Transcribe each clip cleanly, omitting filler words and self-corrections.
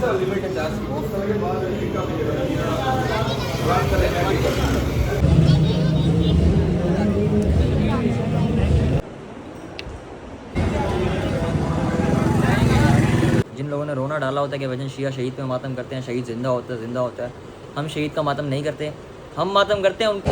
जिन लोगों ने रोना डाला होता है कि वजन शिया शहीद पे मातम करते हैं, शहीद जिंदा होता है। हम शहीद का मातम नहीं करते, हम मातम करते हैं उनके।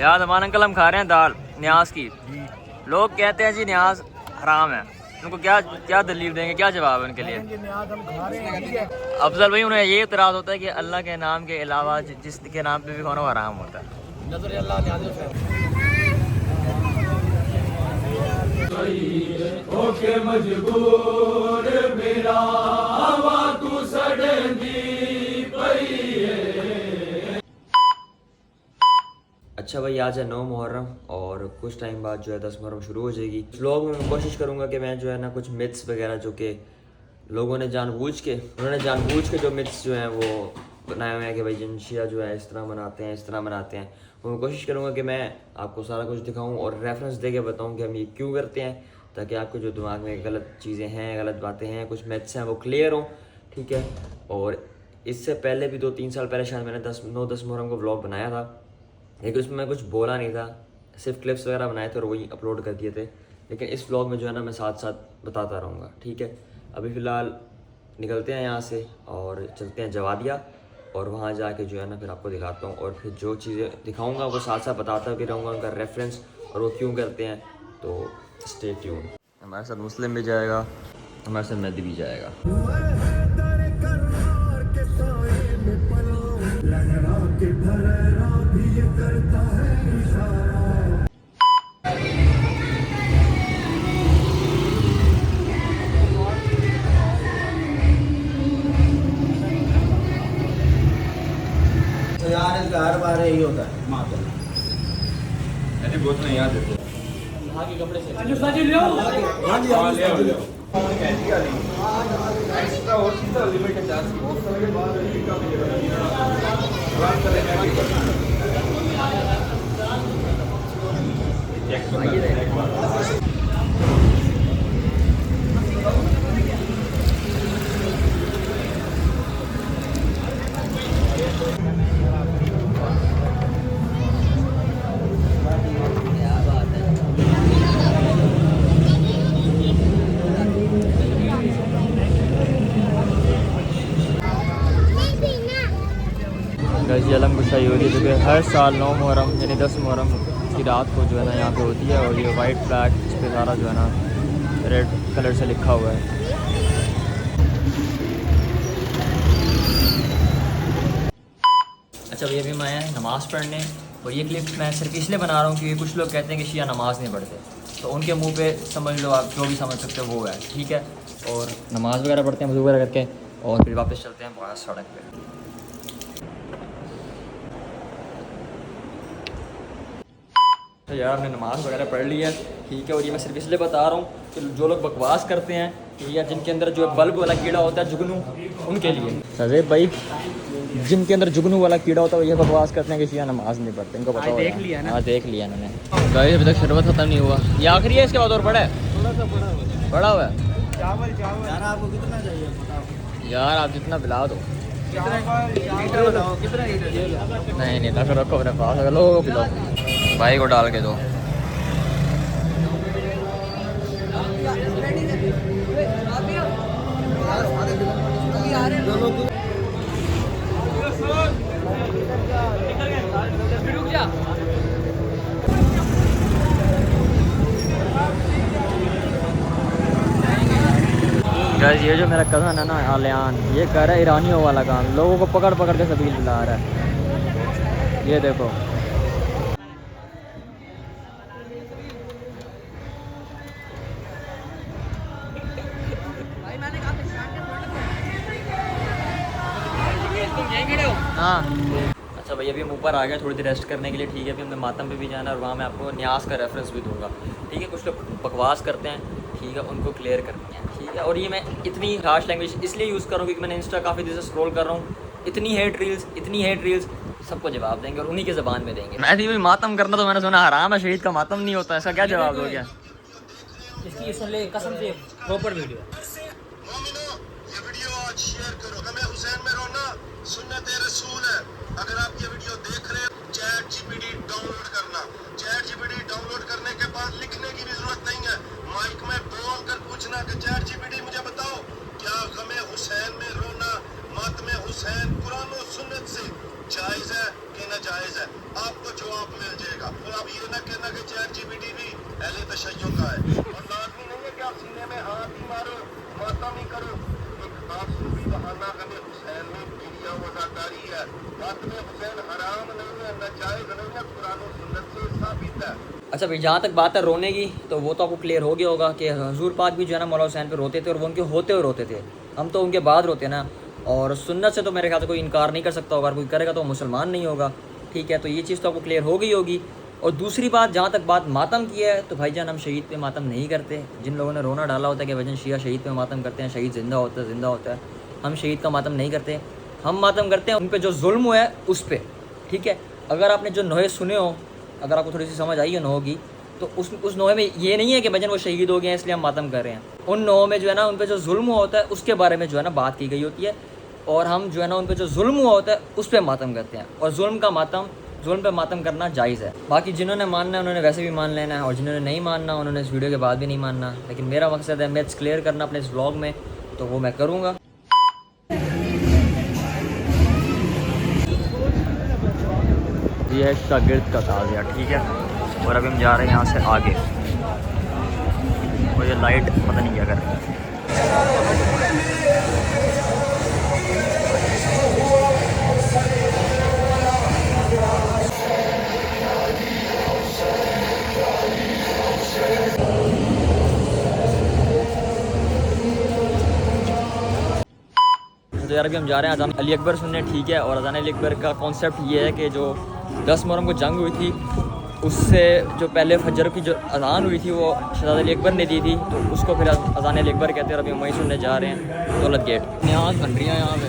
यार अमान अंकल हम खा रहे हैं दाल न्याज की। लोग कहते हैं जी न्याज हराम है, उनको क्या क्या दलील देंगे, क्या जवाब है उनके लिए? अफजल भाई उन्हें ये इतराज़ होता है कि अल्लाह के नाम के अलावा जिसके नाम पे भी खाना हराम होता है। अच्छा भाई आज है 9 मुहर्रम और कुछ टाइम बाद जो है 10 मुहर्रम शुरू हो जाएगी। इस व्लॉग में मैं कोशिश करूँगा कि मैं जो है ना कुछ मिथ्स वगैरह जो कि लोगों ने जानबूझ के जो मिथ्स जो हैं वो बनाए हुए हैं कि भाई जिन शिया जो है इस तरह मनाते हैं वो मैं कोशिश करूँगा कि मैं आपको सारा कुछ दिखाऊँ और रेफरेंस दे के बताऊँ कि हम ये क्यों करते हैं, ताकि आपको जो दिमाग में गलत चीज़ें हैं, गलत बातें हैं, कुछ मिथ्स हैं वो क्लियर हों, ठीक है। और इससे पहले भी 2-3 साल पहले शायद मैंने 9-10 मुहर्रम को व्लॉग बनाया था, लेकिन उसमें मैं कुछ बोला नहीं था, सिर्फ क्लिप्स वगैरह बनाए थे और वही अपलोड कर दिए थे। लेकिन इस व्लॉग में जो है ना मैं साथ साथ बताता रहूँगा, ठीक है। अभी फ़िलहाल निकलते हैं यहाँ से और चलते हैं जवादिया और वहाँ जाके जो है ना फिर आपको दिखाता हूँ और फिर जो चीज़ें दिखाऊँगा वो साथ साथ बताता भी रहूँगा, उनका रेफरेंस और वो क्यों करते हैं। तो स्टे ट्यून। हमारे साथ मुस्लिम भी जाएगा, हमारे साथ मेहदी भी जाएगा। तो यार इसका हर बार यही होता है माँ को ऐसी बोतलें याद देते वहाँ के कपड़े से एक्स्ट्रा और सीधा लिमिट चार्ज के बाद गजी अलम गुशाई हो रही है, जो कि हर साल 9 मुहर्रम यानी 10 मुहर्रम की रात को जो है ना यहाँ पे होती है। और ये वाइट फ्लैग इस पर सारा जो है ना रेड कलर से लिखा हुआ है। अच्छा भैया अभी मैं आया नमाज़ पढ़ने और ये क्लिप मैं सिर्फ इसलिए बना रहा हूँ क्योंकि कुछ लोग कहते हैं कि शिया नमाज़ नहीं पढ़ते, तो उनके मुँह पे समझ लो आप जो भी समझ सकते हो वो है, ठीक है। और नमाज़ वगैरह पढ़ते हैं वज़ू वगैरह करके और फिर वापस चलते हैं बाहर सड़क पे। तो यार हमने नमाज़ वगैरह पढ़ ली है, ठीक है। और ये मैं सिर्फ इसलिए बता रहा हूँ कि जो लोग बकवास करते हैं या जिनके अंदर जो बल्ब वाला कीड़ा होता है जुगनू, उनके लिए सजेब भाई जिनके अंदर जुगनू वाला कीड़ा होता है ये बकवास करते हैं कि शिया नमाज़ नहीं पढ़ते। इनको पता देख लिया ना? हाँ देख लिया इन्होंने। गाइस अभी तक शरबत ख़त्म नहीं हुआ, ये आखिरी है, इसके बाद और बड़ा है? थोड़ा सा बड़ा हुआ है। यार आपको कितना चाहिए यार आप जितना पिला दो। नहीं नहीं रखो रखो अपने पास, अगर लोगों को पिलाओ भाई को डाल के दो। गाइस ये जो मेरा कज़न है ना आलियान, ये कर रहा है ईरानियों वाला काम, लोगों को पकड़ पकड़ के सबील दिला रहा है। ये देखो हाँ। अच्छा भाई अभी हम ऊपर आ गए थोड़ी देर रेस्ट करने के लिए, ठीक है। अभी हमें मातम पे भी जाना है और वहाँ मैं आपको न्यास का रेफरेंस भी दूंगा, ठीक है। कुछ लोग बकवास करते हैं, ठीक है, उनको क्लियर करनी है, ठीक है। और ये मैं इतनी हार्श लैंग्वेज इसलिए यूज़ कर रहा हूँ क्योंकि मैंने इंस्टा काफ़ी देर से स्क्रॉल कर रहा हूँ, इतनी हेट रील्स सबको जवाब देंगे और उन्हीं की ज़बान में देंगे। मैं भी मातम करना तो मैंने सुना हराम है, शहीद का मातम नहीं होता, इसका क्या जवाब दो गया? इसकी सुन ले कसम से प्रॉपर वीडियो। मोमिनो ये वीडियो आज शेयर करो। गमे हुसैन में रोना सुन्नत रसूल है। अगर आप ये वीडियो देख रहे हो चैट जीपीटी डाउनलोड करना। चैट जीपीटी डाउनलोड करने के बाद लिखने की भी जरूरत नहीं है, माइक में बोल कर पूछना कि चैट जीपीटी मुझे बताओ क्या गमे हुसैन में रोना मातमे हुसैन कुरान और सुन्नत से जायज है कि नाजायज है, आपको जवाब मिल जाएगा। और आप ये ना कहना कि चैट जीपीटी भी अहले तशय्युअ का है। और लाजमी नहीं है कि आप सीने में हाथ ही मारो मातम ही करो। एक आंसू भी बहाना गमे हुसैन में गिरिया वजाकारी है। मातमे हुसैन हराम नहीं है, नाजायज नहीं है, कुरान और सुन्नत से साबित है। अच्छा भाई जहाँ तक बात है रोने की, तो वो तो आपको क्लियर हो गया होगा कि हुजूर पाक भी जो है ना मौला हुसैन पे रोते थे और वो उनके होते हुए रोते थे, हम तो उनके बाद रोते हैं ना। और सुन्नत से तो मेरे ख्याल से कोई इनकार नहीं कर सकता होगा, कोई करेगा तो मुसलमान नहीं होगा, ठीक है। तो ये चीज़ तो आपको क्लियर हो गई होगी। और दूसरी बात, जहाँ तक बात मातम की है, तो भाईजान हम शहीद पे मातम नहीं करते। जिन लोगों ने रोना डाला होता है कि भाईजान शिया शहीद पे मातम करते हैं, शहीद ज़िंदा होता है, हम शहीद का मातम नहीं करते। हम मातम करते हैं उन पर जो जुल्म हुआ है उस पर, ठीक है। अगर आपने जो नोहे सुने हो, अगर आपको थोड़ी सी समझ आई है नोह की, तो उस नोहे में ये नहीं है कि भाईजान वो शहीद हो गए हैं इसलिए हम मातम कर रहे हैं। उन नोह में जो है ना उन पर जो जुल्म हुआ होता है उसके बारे में जो है ना बात की गई होती है, और हम जो है ना उन पर जो जुल्म हुआ होता है उस पर मातम करते हैं। और जुल्म पे मातम करना जायज़ है। बाकी जिन्होंने मानना है उन्होंने वैसे भी मान लेना है, और जिन्होंने नहीं मानना उन्होंने इस वीडियो के बाद भी नहीं मानना। लेकिन मेरा मकसद है मैथ्स क्लियर करना अपने इस व्लॉग में, तो वो मैं करूँगा। ये है शागिर्द का ताज़िया, ठीक है। और अभी हम जा रहे हैं यहाँ से आगे, और ये लाइट पता नहीं क्या कर रही है। तो यार अभी हम जा रहे हैं अज़ान अली अकबर सुनने, ठीक है। और अज़ान अली अकबर का कॉन्सेप्ट ये है कि जो 10 मुहर्रम को जंग हुई थी, उससे जो पहले फजर की जो अज़ान हुई थी वो शहज़ाद अली अकबर ने दी थी, तो उसको फिर अज़ान अली अकबर कहते हैं। और अभी हम वहीं सुनने जा रहे हैं, दौलत गेट। न्याज बन रही है यहाँ पे।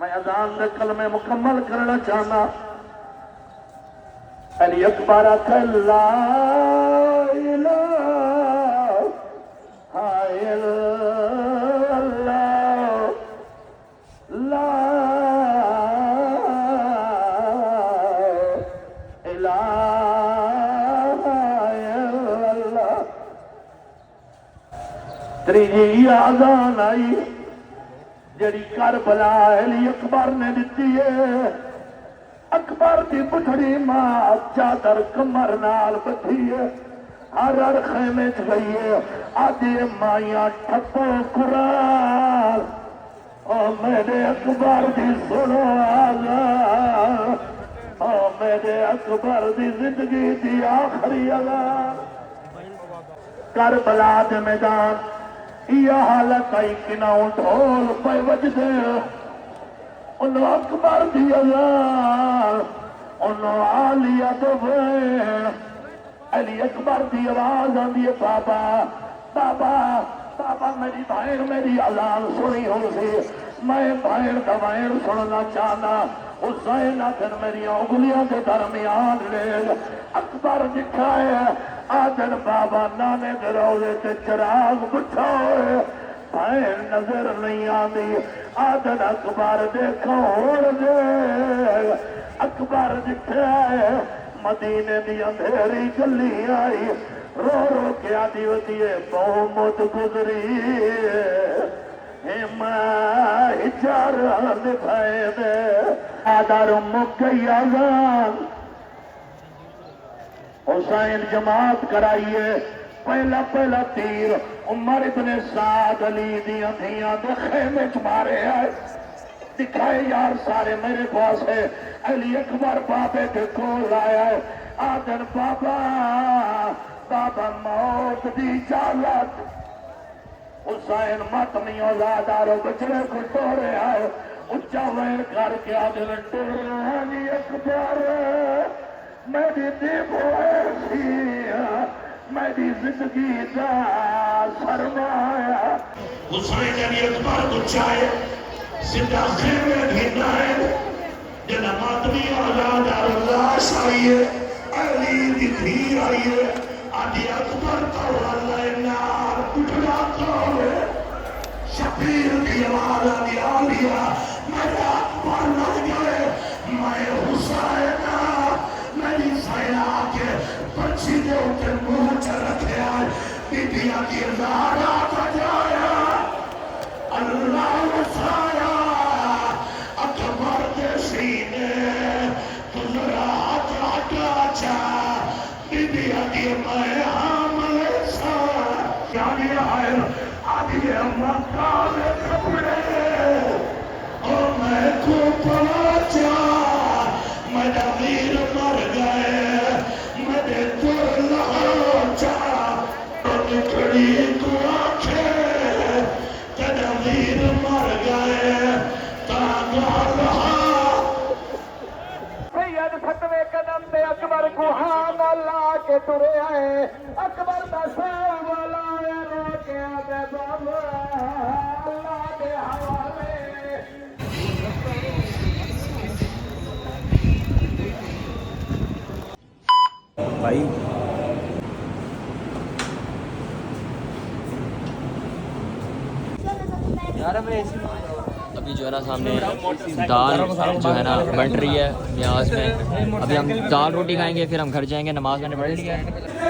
मैं अज़ान से कलमे मुकम्मल करना चाहना। अली अकबर ला इलाहा इल्लल्लाह ला इलाहा इल्लल्लाह। त्रीजी अज़ान आई जड़ी करबला अली अकबर ने दिती है। अकबर दी पुछड़ी मां चादर कमर नाल बधी है। हर खेमे च गई है आदि माइया ठप्पो कुरान ओ मेरे अकबर दी सुनो आज़ान ओ मेरे अकबर दी जिंदगी दी आखिरी आज़ान करबला दे मैदान यह हालत आई किनाऊ ढोल पे बजदे उन अकबर दी आज़ान उन आलिया तो भेण अली अकबर की आवाज आती है बाबा बाबा बाबा मेरी भैन मेरी आजान सुनी हो सी मैं भैन का भैन सुनना चाहना हुसैन आखिर मेरी उंगलियों के दरमियान ले अकबर दिखा है आदर बाबा नाने के रोजे ते चिराग बुझा है भैन नजर नहीं आती आदर अकबर देखो होड़ दे अकबर दिखा है मदीने दी अंधेरी गली आई रो रो के आदि होती है बहुमत गुजरी चार दिखाए दे आदार मुक गई आजान हुसैन जमात कराइए पहला पहला तीर उमर इब्ने साद अली दी अंधियां दे खेमे च मारे है दिखाए यार सारे मेरे पास है अली अकबर बाबे के कोल आया है आदर बाबा बाबा मौत दी इजाजत हुसैन मत नहीं औलादारो बचने को तोड़े आए उच्चा वैन करके आदर टोरी अकबर मेरी देखो ऐसी मेरी जिंदगी का सरमाया हुसैन अली अकबर को चाहे जिंदा खेमे गिरना है जना मातमी औलाद लाश आई है अली दी धीर आई है आदि अकबर का वाला नार उठना तो शबीर की आवाज आदि आलिया मेरा अकबर लग गए मैं हुसैन मेरी सैना के बच्ची के ऊपर मुंह च रखे आए बीबिया की लाड़ा बजाया अल्लाह वसाया अकबर के सीने तुझरा हटा चा बीबी आदि मैं हमले सा क्या लिया है आदि मक्का में कपड़े ओ मैं को पहुंचा मेरा वीर मर गए मेरे को लौटा तो खड़ी को आंखें तेरा वीर मर गए सैयद फतवे कदम पे अकबर को हाथ ला के तुरे आए अकबर का साल वाला रो के आगे बाबा अल्लाह के हवाले भाई अभी जो है ना सामने दाल जो है ना बन रही है न्याज में अभी हम दाल रोटी खाएंगे फिर हम घर जाएंगे नमाज मैंने पढ़ लिया है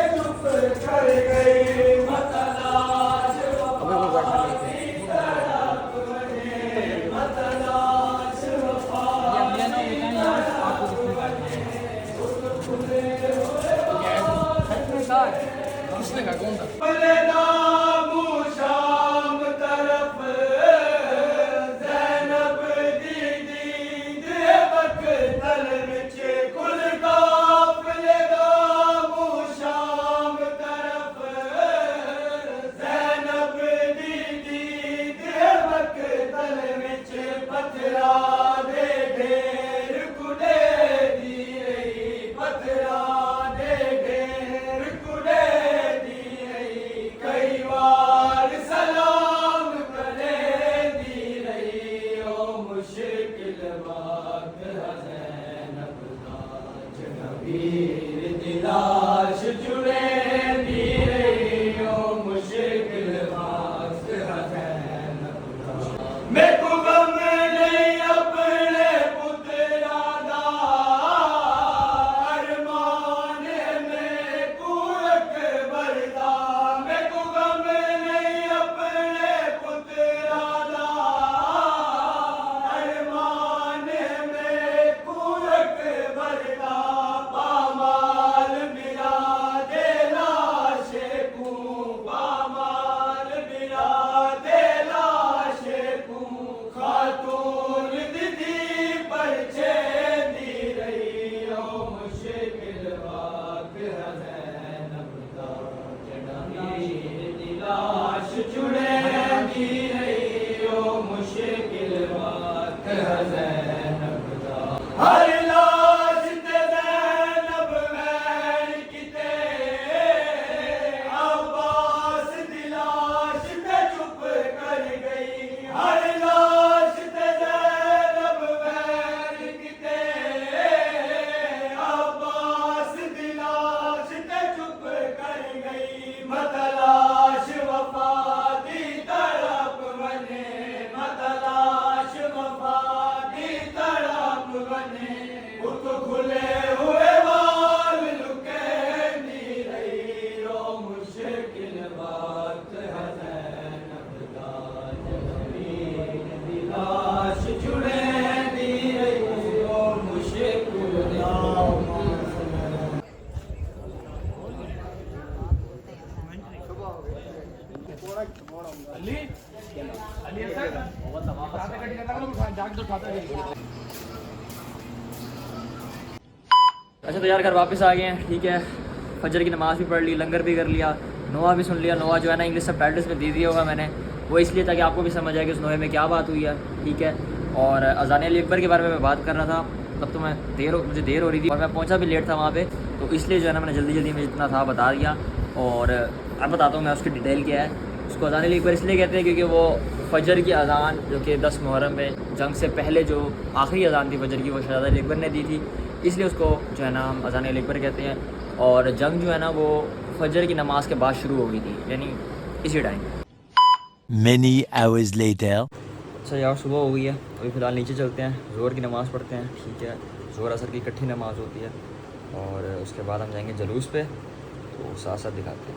अच्छा तो यार घर वापस आ गए हैं, ठीक है। फजर की नमाज़ भी पढ़ ली, लंगर भी कर लिया, नोआ भी सुन लिया। नोआ जो है ना इंग्लिश सब टाइटल्स में दे दिया होगा मैंने, वो इसलिए ताकि आपको भी समझ आए कि उस नोए में क्या बात हुई है, ठीक है। और अज़ान अली अकबर के बारे में मैं बात कर रहा था, तब तो मुझे देर हो रही थी और मैं पहुंचा भी लेट था वहाँ पे, तो इसलिए जो है ना मैंने जल्दी में जितना था बता दिया। और अब बताता हूँ मैं उसकी डिटेल क्या है। उसको अज़ान अली अकबर इसलिए कहते हैं क्योंकि वो फ़जर की अज़ान जो कि 10 मुहर्रम में जंग से पहले जो आखिरी अज़ान थी फ़जर की, वो शहज़ादा अली अकबर ने दी थी, इसलिए उसको जो है ना हम अज़ान अली अकबर कहते हैं। और जंग जो है ना वो फ़जर की नमाज़ के बाद शुरू हो गई थी, यानी इसी टाइम। Many hours later. अच्छा यार सुबह हो गई है, अभी फ़िलहाल नीचे चलते हैं, ज़ोहर की नमाज़ पढ़ते हैं, ठीक है। ज़ोहर असर की इकट्ठी नमाज़ होती है और उसके बाद हम जाएंगे जलूस पे, तो साथ साथ दिखाते हैं।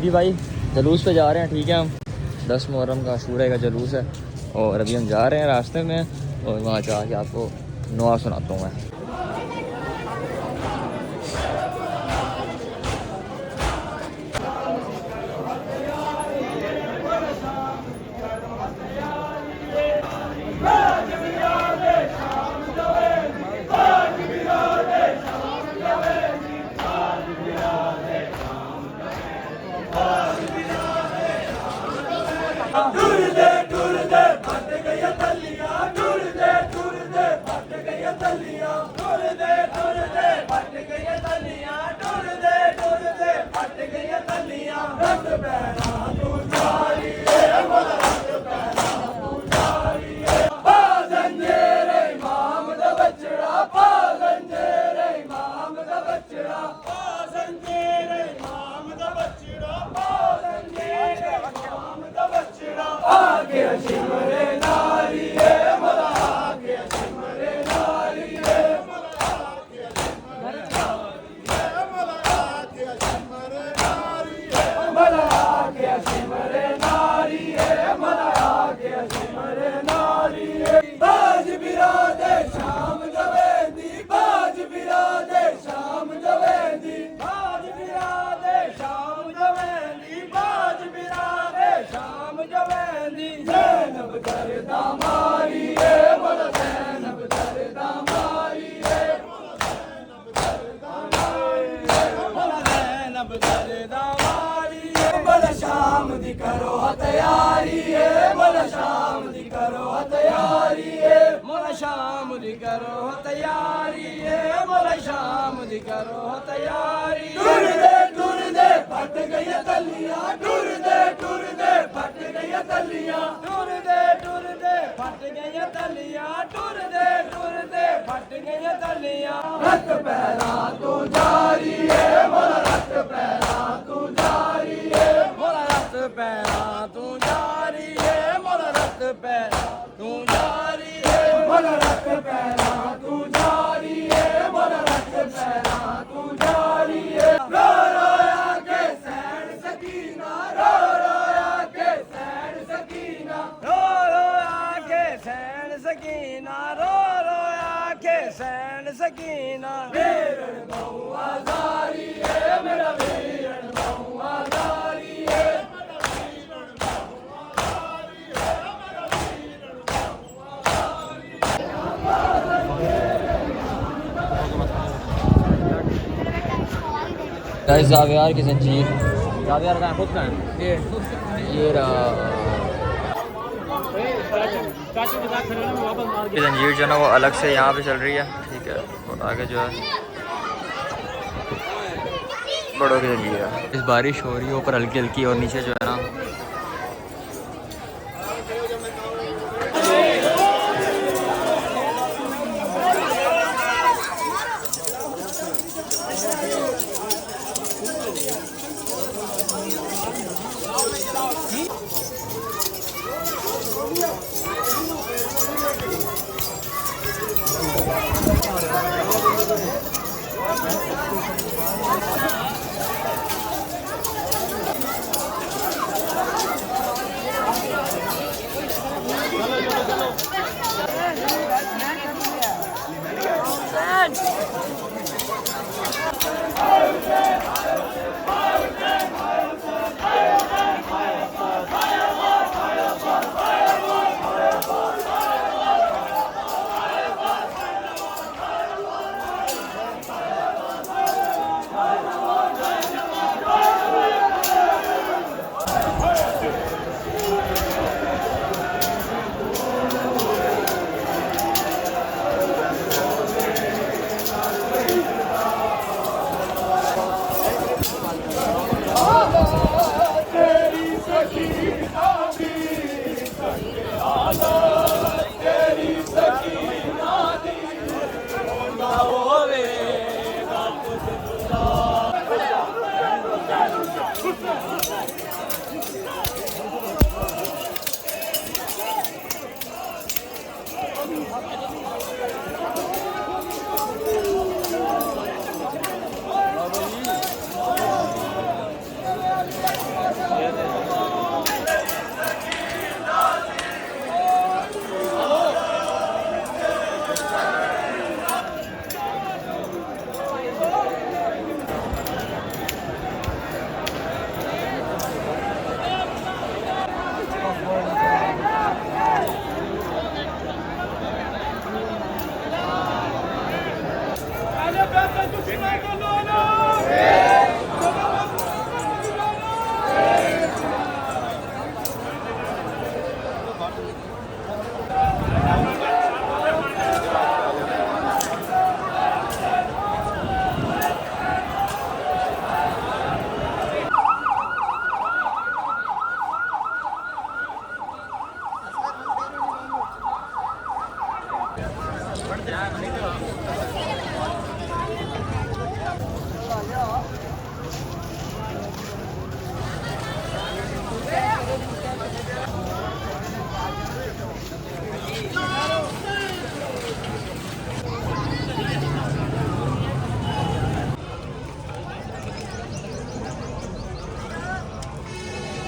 जी भाई जलूस पे जा रहे हैं, ठीक है। हम 10 मुहर्रम का आशूरा का जलूस है और अभी हम जा रहे हैं रास्ते में, और वहाँ जाके आपको नोआ सुनाता हूँ मैं। जावियार की जंजीर, जावियार का खुद का है ये जंजीर जो है ना वो अलग से यहाँ पे चल रही है, ठीक है। और आगे जो है बड़ों की जंजीर है। इस बारिश हो रही है ऊपर हल्की हल्की, और नीचे जो है ना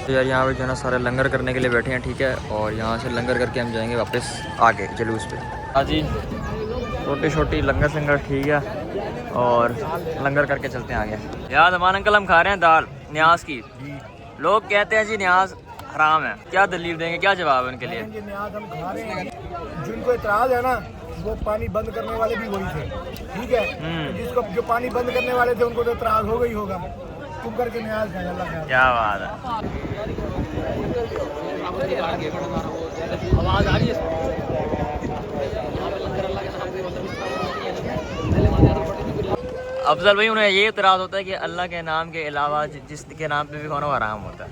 तो यार यहाँ पे जो है ना सारे लंगर करने के लिए बैठे हैं, ठीक है। और यहाँ से लंगर करके हम जाएंगे वापस आगे जुलूस पे। हाँ जी, रोटी छोटी लंगर संगर ठीक है, और लंगर करके चलते हैं आगे। यार अमान अंकल हम खा रहे हैं दाल न्याज की। लोग कहते हैं जी न्याज हराम है, क्या दलील देंगे, क्या जवाब है उनके लिए? न्याज हम खा रहे हैं, जिनको इतराज है ना वो पानी बंद करने वाले भी वही थे, ठीक है। तो जिसको जो पानी बंद करने वाले थे उनको तो इतराज हो गई होगा, तुम करके न्याज खाए। अल्लाह खैर। क्या बात है। आवाज आ रही है। अफजल भाई उन्हें ये इतराज होता है कि अल्लाह के नाम के अलावा जिसके नाम पे भी खाना हराम होता है।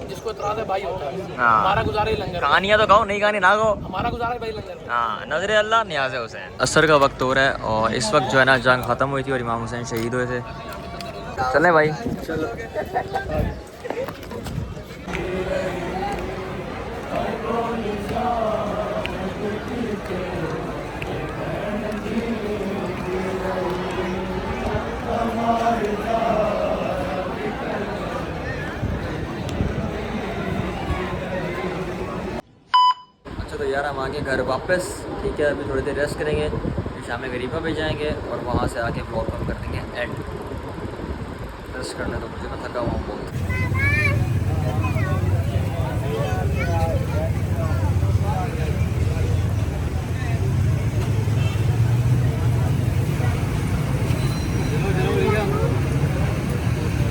जिसको इतराज है भाई होता है। हाँ, हमारा गुजारा ही लंगर। कहानियाँ तो कहो, नहीं कहानी ना कहो, हमारा गुजारा ही भाई लंगर। हाँ, नजर अल्लाह न्याज हुसैन। असर का वक्त हो रहा है और इस वक्त जो है ना जंग ख़त्म हुई थी और इमाम हुसैन शहीद हुए थे। चलें भाई, चलो। अच्छा तो यार हम आगे घर वापस, ठीक है। अभी थोड़ी देर रेस्ट करेंगे, फिर शाम में गरीबा पे जाएंगे और वहाँ से आके ब्लॉग कम कर देंगे एंड। रेस्ट करने तो मुझे मैं थका हुआ बहुत।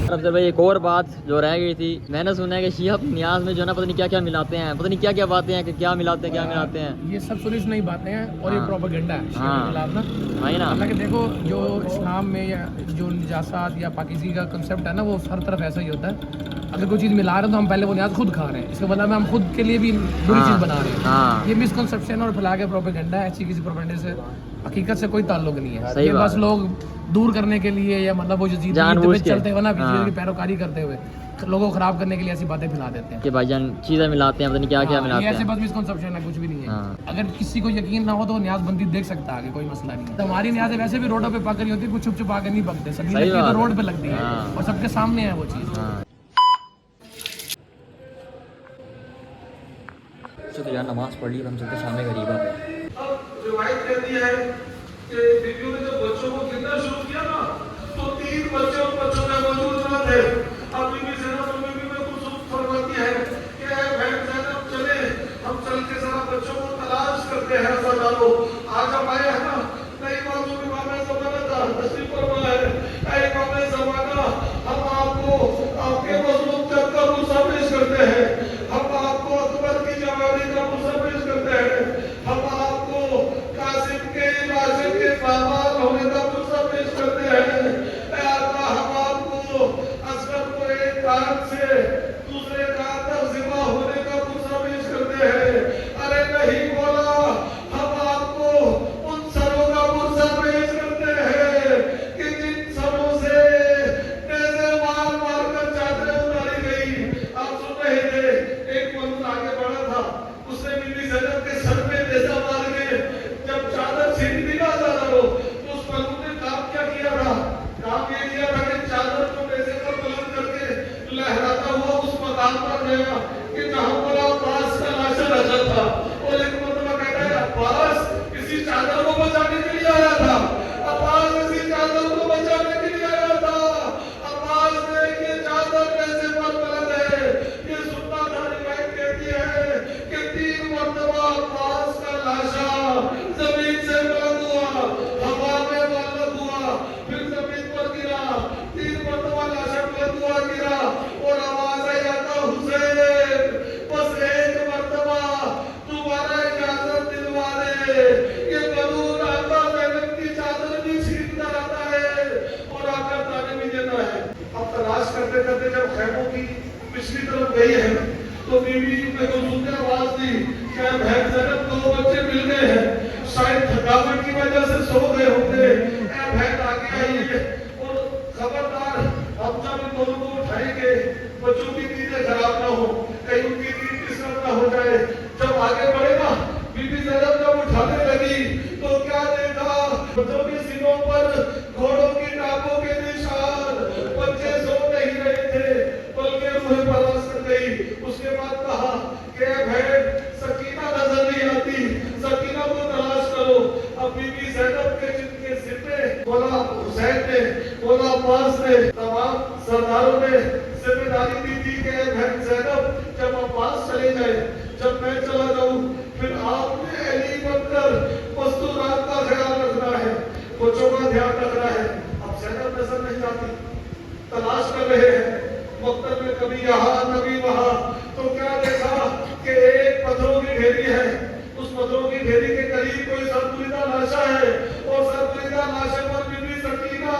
अफजल भाई एक और बात जो रह गई थी, मैंने सुना है कि शिया न्याज में जो है ना पता नहीं क्या क्या मिलाते हैं, पता नहीं क्या क्या बातें हैं कि क्या मिलाते हैं, क्या मिलाते हैं। ये सब सुनिश नहीं बातें हैं और ये हाँ। प्रोपेगेंडा है शिया हाँ। के खिलाफ ना। वही ना, हालांकि देखो जो इस्लाम में या जो निजासात या पाकिज़ी का कंसेप्ट है ना वो हर तरफ ऐसा ही होता है। अगर कोई चीज़ मिला रहे हैं तो हम पहले वो न्याज खुद खा रहे हैं, इसका मतलब हम खुद के लिए भी बुरी चीज़ बना रहे हैं। हाँ। ये मिसकंसेप्शन और फैला के प्रोपेगेंडा है, ऐसी किसी प्रोपेगेंडे से हकीकत से कोई ताल्लुक नहीं है। सही ये बात बस है। लोग दूर करने के लिए या मतलब वो जो जानबूझ के। चलते हुए ना हाँ। की पैरोकारी करते हुए लोगों को खराब करने के लिए ऐसी बातें फैला देते हैं कि भाईजान चीज़ें मिलाते हैं, पता नहीं क्या क्या ये मिलाते ऐसे हैं। बस मिसकॉन्सेप्शन है, कुछ भी नहीं है। हाँ। अगर किसी को यकीन ना हो तो न्याजबंदी देख सकता है, आगे कोई मसला नहीं है। तो हमारी न्याज़ें वैसे भी रोडों पे पक रही होती है, कुछ छुप छुपा के नहीं पकते, सभी सही लगती है बात तो है। रोड पे लगती है हाँ। और सबके सामने है वो चीज़। हाँ। तो यार नमाज पढ़ ली, हम चलते शाम में गरीबा पे। अब रिवायत कहती है कि बीवियों ने जब बच्चों को गिनना शुरू किया ना, तो 3 बच्चे उन बच्चों में मौजूद न थे। अब बीबी ज़ैनब में कुछ फरमाती है कि ऐ बहन ज़ैनब, चले हम चल के जरा बच्चों को तलाश करते हैं। अज़ादारो आज हम आए हैं ना, नई मालूम इमाम ज़माना का तशरीफ फरमा है। ऐ इमाम ज़माना, हम आपको आपके मज़लूम जब का गुस्सा पेश करते हैं, हम आपको अकबर की जवानी का गुस्सा पेश करते हैं, हम आपको कासिम के राशिद के बाबाल होने का गुस्सा पेश करते हैं। ऐ आका, हम आपको असगर को एक कान से दूसरे कान तक ज़िबा होने का गुस्सा पेश करते हैं। अरे नहीं बोला, हम आपको उन सरों का गुस्सा पेश करते हैं कि जिन सरों से नेज़े मार मार कर चादरें उतारी गई। आप सुन रहे थे, एक मर्द आगे बढ़ा था, उसने बीबी ज़ैनब के सर पे नेज़ा मार के जब चादर छीन दी ना ज़ारा, तो उस मर्द ने काम क्या किया था? काम ये किया था कि चादर को नेज़े पर बुलंद करके लहराता हुआ उस मकाम पर गया कि जहां पर अब्बास का लाशा रखा था। और एक मर्तबा कहता है, अब्बास इसी चादर को बचाने के लिए आया था, अब्बास इसी चादर को बचाने के लिए आया था। अब्बास ने ये चादर नेज़े पर बुलंद है, ये सुनना था। रिवायत कहती है कि 3 मर्तबा अब्बास का लाशा जमीन से बुलंद हुआ, हवा में बुलंद हुआ, फिर जमीन पर गिरा, 3 मर्तबा लाशा बुलंद हुआ, गिरा और आवाज आई, आता हुसैन, बस एक मर्तबा दोबारा इजाजत दिलवा दे। ये बलून आता ज़ैनब की चादर भी छीनता आता है और आकर ताने भी देता है। अब तलाश करते करते जब खैमों की पिछली तरफ गई है, तो बीवी ने हुजूर ने आवाज दी, क्या बहन ज़ैनब, 2 बच्चे मिल गए हैं, शायद थकावट की वजह से सो गए होंगे। ऐ बहन आगे आइए और खबरदार, हम जब इन दोनों को उठाएंगे बच्चों की नींदें खराब ना हो, कहीं उनकी नींद डिस्टर्ब ना हो जाए। जब आगे बढ़ेगा, बीबी ज़ैनब जब उठाने लगी तो क्या देखा, बच्चों के सीनों पर घोड़ों की टापों के निशान। बच्चे सो नहीं रहे थे बल्कि रूह परवास कर गई। उसके बाद कहा कि बहन, सकीना नजर नहीं आती, सकीना को तलाश करो। अब बीबी ज़ैनब के जिनके सिर पे बोला हुसैन ने, बोला अब्बास ने, तमाम सरदारों ने जिम्मेदारी दी थी कि बहन ज़ैनब, जब अब्बास चले जाए, जब मैं चला जाऊं, फिर आपने अली बनकर मस्तूरात का ख्याल रखना है, बच्चों का ध्यान रखना है। अब ज़ैनब नजर नहीं आती, तलाश कर रहे हैं मक्तब में, कभी यहाँ कभी वहाँ। तो क्या देखा कि एक पत्थरों की ढेरी है, उस पत्थरों की ढेरी के करीब कोई सरपुरीदा लाशा है और सरपुरीदा लाशे पर बीबी सकीना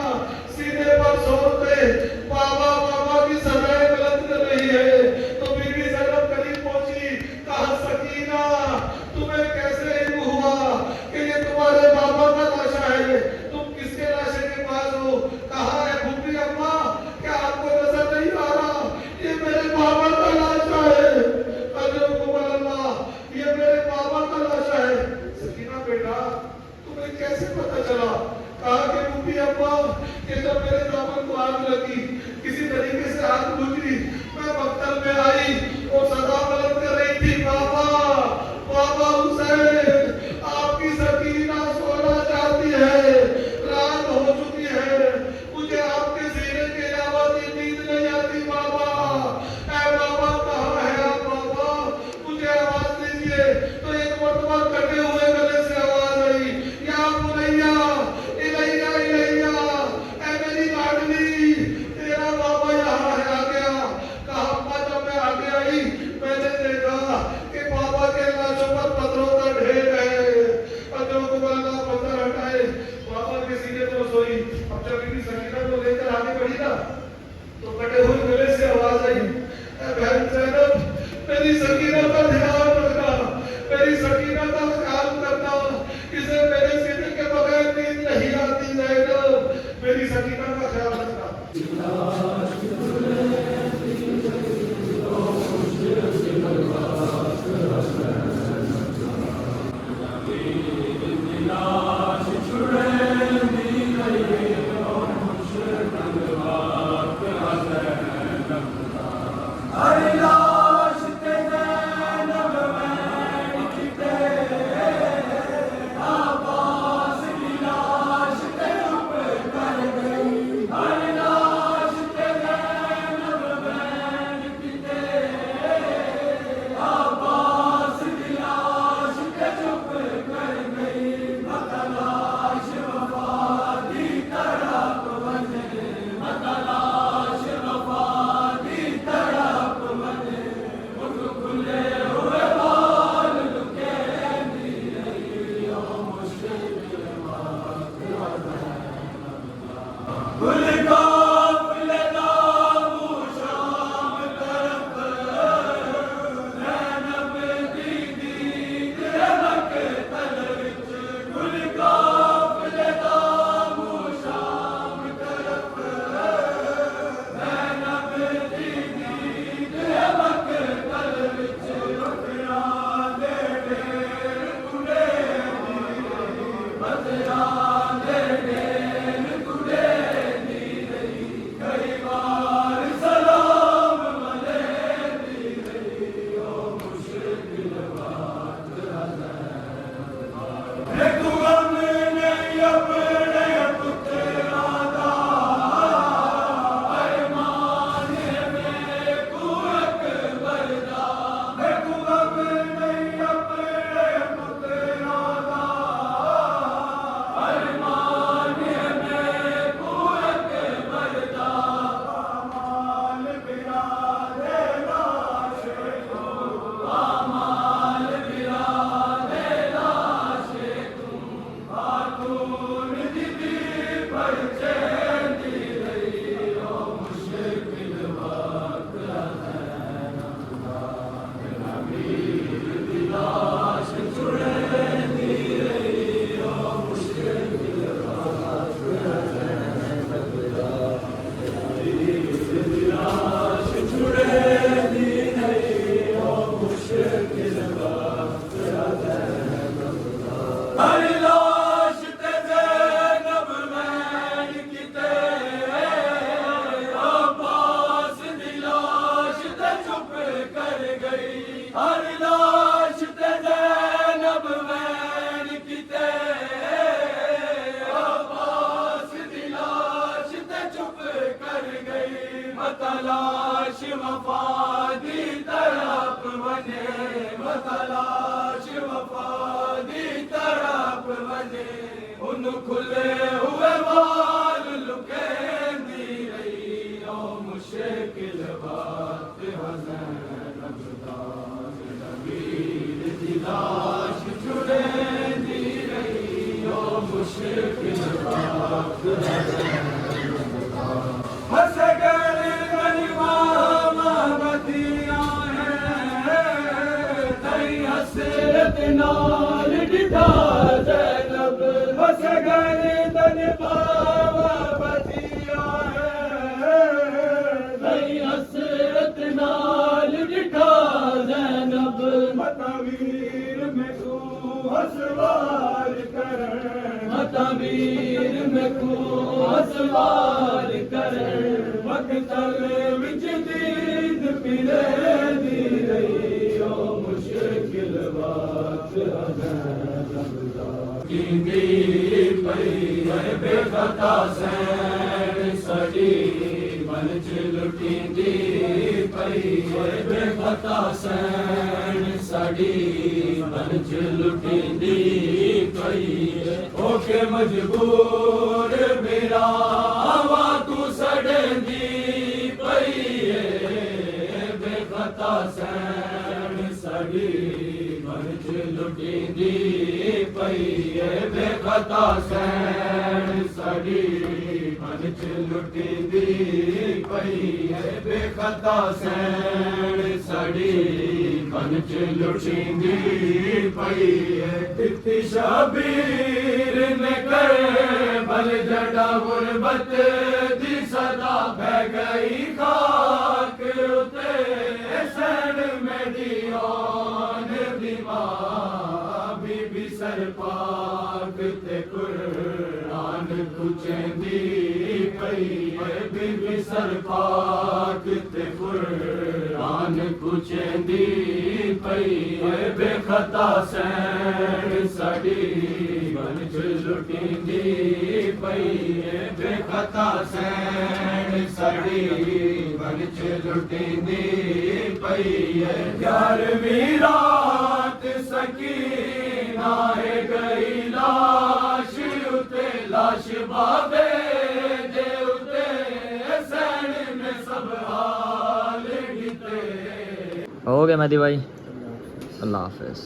सीने पर जोर पे बाबा बाबा की सदाएं बुलंद कर रही है। तो बीबी ज़ैनब करीब पहुंची, कहा, सकीना, तुम्हें कैसे इल्म हुआ कि ये तुम्हारे बाबा का लाशा है? तुम किसके लाशे के पास हो? कहा है, फूफी अम्मा, क्या आपको नजर नहीं आ रहा, ये मेरे बाबा का लाशा है। अल्लाह, ये मेरे बाबा का लाशा है। सकीना बेटा, तुम्हें कैसे पता चला? कहा कि फूफी अम्मा, कि जब मेरे दामन को आग लगी, किसी तरीके से आग बुझी, मैं मक्तब में आई और सदा बुलंद कर रही थी, बाबा बाबा हुसैन, आपकी सकीना सोना चाहती है, रात हो चुकी है, मुझे आपके सीने के अलावा नींद नहीं आती बाबा। ऐ बाबा, कहाँ है आप बाबा, मुझे आवाज दीजिए। तो एक मर्तबा कटे हुए गले से आवाज आई, या बुनैया, इलैया इलैया, ऐ मेरी लाडली, तेरा बाबा यहाँ है, आ गया। कहा, अम्मा, जब मैं आगे आई, मैंने देखा कि बाबा के लाशों पर पत्थरों का ढेर है। अजो को बोला, पत्थर हटाए, बाबा के सीने पर सोई। अब जब बीबी सकीना को लेकर आगे बढ़ी ना, तो कटे हुए गले से आवाज आई, बहन ज़ैनब, मेरी सकीना का ध्यान रखना, मेरी सकीना का ख्याल करना, इसे मेरे सीने के बगैर नींद नहीं आती ज़ैनब, मेरी सकीना का ख्याल रखना। हो गया मेहदी भाई, अल्लाह हाफिज़।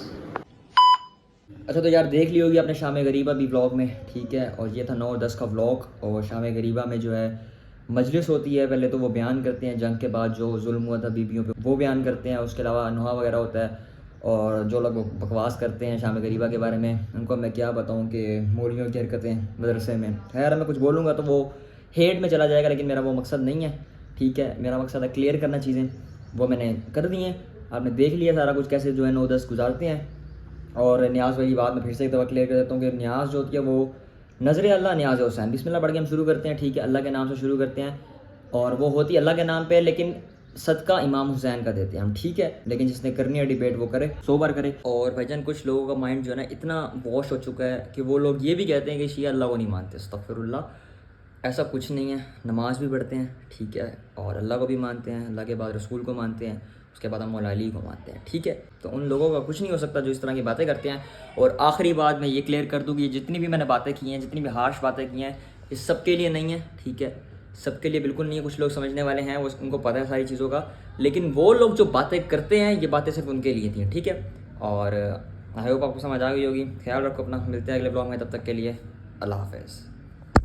अच्छा तो यार देख ली होगी आपने शाम गरीबा भी व्लॉग में, ठीक है। और ये था 9 और 10 का व्लॉग। और शाम गरीबा में जो है मजलिस होती है, पहले तो वो बयान करते हैं जंग के बाद जो जुल्म हुआ था बीबियों पे, वो बयान करते हैं। उसके अलावा नुहा वगैरह होता है, और जो लोग बकवास करते हैं शाम गरीबा के बारे में, उनको मैं क्या बताऊं कि मौलवियों की हरकतें मदरसे में। खैर मैं कुछ बोलूँगा तो वो हेट में चला जाएगा, लेकिन मेरा वो मकसद नहीं है, ठीक है। मेरा मकसद है क्लियर करना चीज़ें, वो मैंने कर दी हैं। आपने देख लिया सारा कुछ कैसे जो है 9-10 गुजारते हैं। और न्याज वाली बात मैं फिर से एक दफ़ा क्लियर कर देता हूँ कि न्याज जो होती है वो नज़र अल्लाह न्याज हुसैन, बिस्मिल्लाह पढ़ के हम शुरू करते हैं, ठीक है। अल्लाह के नाम से शुरू करते हैं, और वो होती है अल्लाह के नाम पे, लेकिन सदका इमाम हुसैन का देते हैं हम, ठीक है। लेकिन जिसने करनी है डिबेट वो करे, 100 बार करे। और भाईजान कुछ लोगों का माइंड जो है ना इतना वॉश हो चुका है कि वो लोग ये भी कहते हैं कि शिया अल्लाह को नहीं मानते। अस्तगफिरुल्लाह, ऐसा कुछ नहीं है। नमाज भी पढ़ते हैं, ठीक है, और अल्लाह को भी मानते हैं, अल्लाह के बाद रसूल को मानते हैं, उसके बाद हम मौला अली को मानते हैं, ठीक है। तो उन लोगों का कुछ नहीं हो सकता जो इस तरह की बातें करते हैं। और आखिरी बात मैं ये क्लियर कर दूँ कि जितनी भी मैंने बातें की हैं, जितनी भी हार्श बातें की हैं, इस सब के लिए नहीं है, ठीक है। सबके लिए बिल्कुल नहीं है। कुछ लोग समझने वाले हैं, वो उनको पता है सारी चीज़ों का, लेकिन वो लोग जो बातें करते हैं ये बातें सिर्फ उनके लिए थी, ठीक है। और आई होप आपको समझ आ गई होगी। ख्याल रखो अपना, मिलते हैं अगले ब्लॉग में, तब तक के लिए अल्लाह हाफ़िज़।